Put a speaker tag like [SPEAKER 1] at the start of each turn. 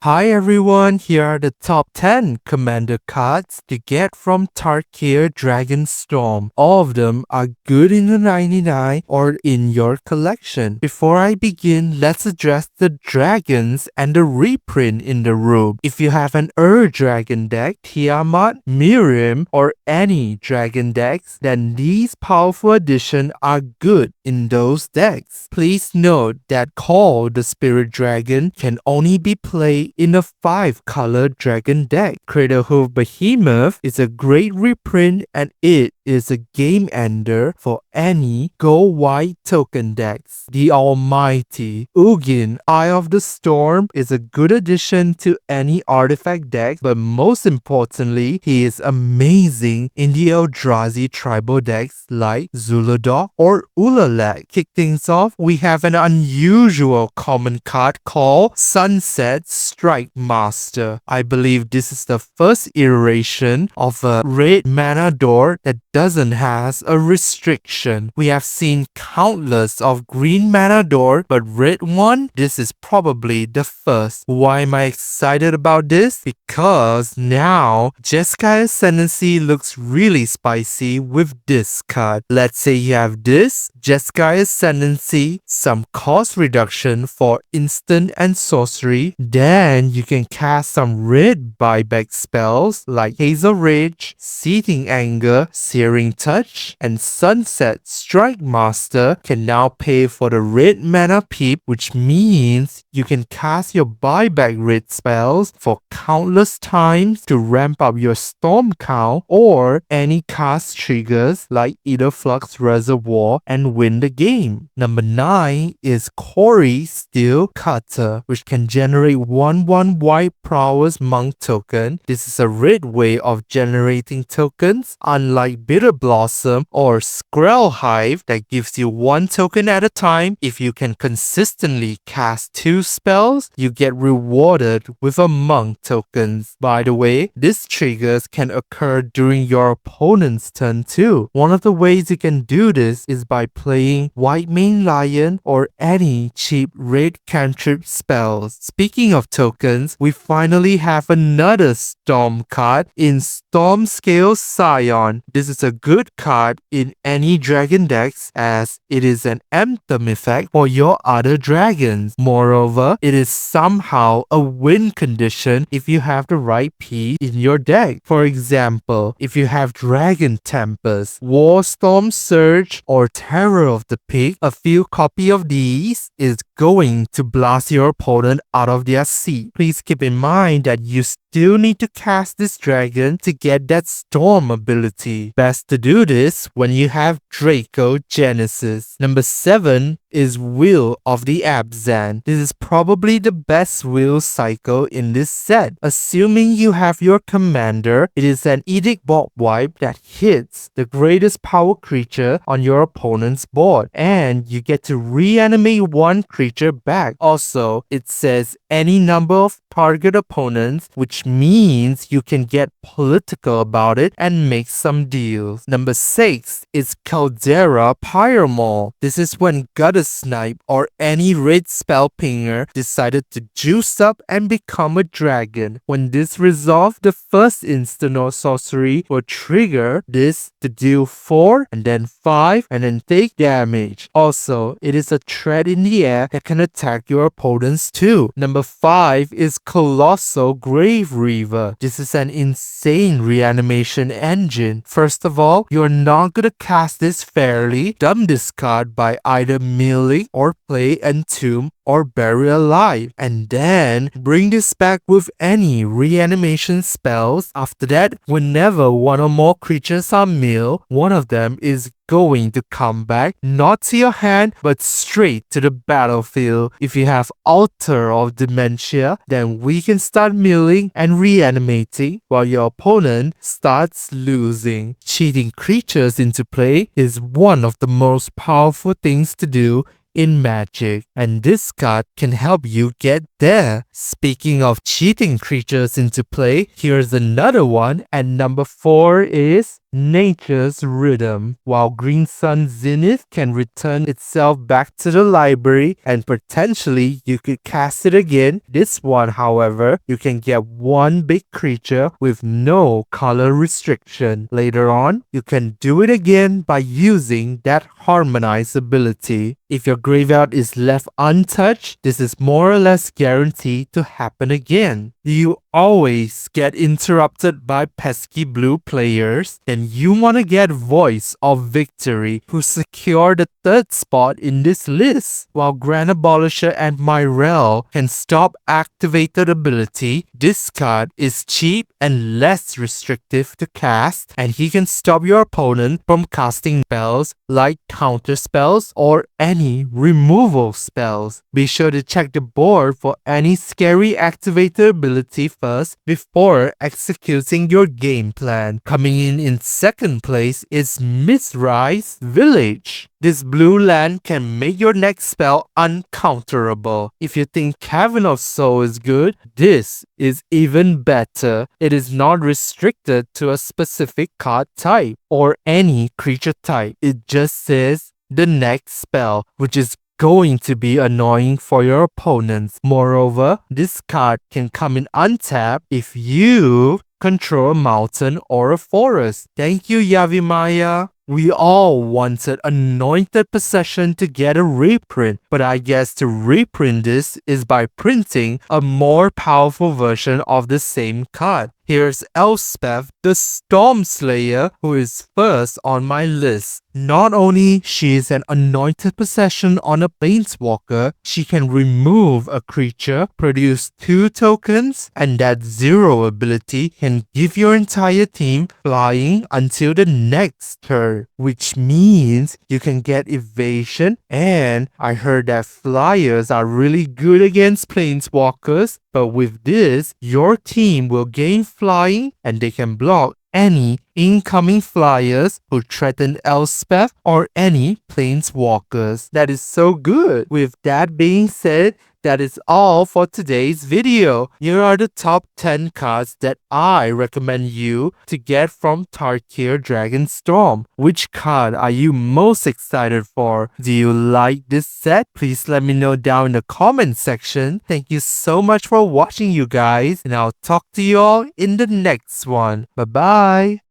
[SPEAKER 1] Hi everyone, here are the top 10 commander cards to get from Tarkir Dragonstorm. All of them are good in the 99 or in your collection. Before I begin, let's address the dragons and the reprint in the room. If you have an Dragon deck, Tiamat, Miriam, or any dragon decks, then these powerful additions are good in those decks. Please note that Call the Spirit Dragon can only be played in a 5-color dragon deck. Craterhoof Behemoth is a great reprint and it is a game ender for any go-white token decks. The almighty Ugin, Eye of the Storm, is a good addition to any artifact deck, but most importantly, he is amazing in the Eldrazi tribal decks like Zul'Ador or Ulalak. Kick things off, we have an unusual common card called Sunset Strike Master. I believe this is the first iteration of a red mana door that doesn't have a restriction. We have seen countless of green mana door, but red one, this is probably the first. Why am I excited about this? Because now Jeskai Ascendancy looks really spicy with this card. Let's say you have this Jeskai Ascendancy, some cost reduction for instant and sorcery, then you can cast some red buyback spells like Hazel Rage, Seething Anger, Searing Touch, and Sunset Strike Master can now pay for the red mana peep, which means you can cast your buyback red spells for countless times to ramp up your storm count or any cast triggers like Ether Flux Reservoir and win the game. Number 9 is Corey Steel Cutter, which can generate 1/1 white prowess monk token. This is a red way of generating tokens, unlike Bitter Blossom or Skrell Hive that gives you 1 token at a time. If you can consistently cast 2 spells, you get rewarded with a monk tokens. By the way, these triggers can occur during your opponent's turn too. One of the ways you can do this is by playing White Mane Lion or any cheap red cantrip spells. Speaking of tokens, we finally have another Storm card in Stormscale Scion. This is a good card in any dragon decks as it is an anthem effect for your other dragons. Moreover, it is somehow a win condition if you have the right piece in your deck. For example, if you have Dragon Tempest, Warstorm Surge, or Terror of the Pig, a few copy of these is going to blast your opponent out of their seat. Please keep in mind that you still need to cast this dragon to get that storm ability. Best to do this when you have Draco Genesis. Number 7 is Will of the Abzan. This is probably the best will cycle in this set. Assuming you have your commander, it is an Edict Board Wipe that hits the greatest power creature on your opponent's board, and you get to reanimate 1 creature back. Also, it says any number of target opponents, which means you can get political about it and make some deals. Number 6 is Caldera Pyromall. This is when Gutter Snipe or any red spell pinger decided to juice up and become a dragon. When this resolves, the first instant or sorcery will trigger this to deal 4 and then 5 and then take damage. Also, it is a threat in the air that can attack your opponents too. Number 5 is Colossal Grave Reaver. This is an insane reanimation engine. First of all, you're not gonna cast this fairly. Dump this card by either milling or play Entomb or Bury Alive, and then bring this back with any reanimation spells. After that, whenever 1 or more creatures are milled, one of them is going to come back, not to your hand, but straight to the battlefield. If you have Altar of Dementia, then we can start milling and reanimating while your opponent starts losing. Cheating creatures into play is one of the most powerful things to do in Magic, and this card can help you get there. Speaking of cheating creatures into play, here's another one, and number 4 is nature's rhythm, while Green Sun Zenith can return itself back to the library and potentially you could cast it again. This one, however, you can get one big creature with no color restriction. Later on, you can do it again by using that Harmonize ability. If your graveyard is left untouched, this is more or less guaranteed to happen again. Do you always get interrupted by pesky blue players? Then you want to get Voice of Victory, who secure the third spot in this list. While Grand Abolisher and Myrel can stop activated ability, this card is cheap and less restrictive to cast, and he can stop your opponent from casting spells like counter spells or any removal spells. Be sure to check the board for any scary activated ability first before executing your game plan. Coming in second place is Mistrise Village. This blue land can make your next spell uncounterable. If you think Cavern of Soul is good, this is even better. It is not restricted to a specific card type or any creature type. It just says the next spell, which is going to be annoying for your opponents. Moreover, this card can come in untapped if you control a mountain or a forest. Thank you, Yavimaya. We all wanted Anointed Possession to get a reprint, but I guess to reprint this is by printing a more powerful version of the same card. Here's Elspeth, the Storm Slayer, who is first on my list. Not only she is an anointed possession on a planeswalker, she can remove a creature, produce 2 tokens, and that 0 ability can give your entire team flying until the next turn, which means you can get evasion, and I heard that flyers are really good against planeswalkers, but with this, your team will gain flying and they can block any incoming flyers who threaten Elspeth or any planeswalkers. That is so good. With that being said, that is all for today's video. Here are the top 10 cards that I recommend you to get from Tarkir Dragonstorm. Which card are you most excited for? Do you like this set? Please let me know down in the comment section. Thank you so much for watching, you guys, and I'll talk to you all in the next one. Bye bye.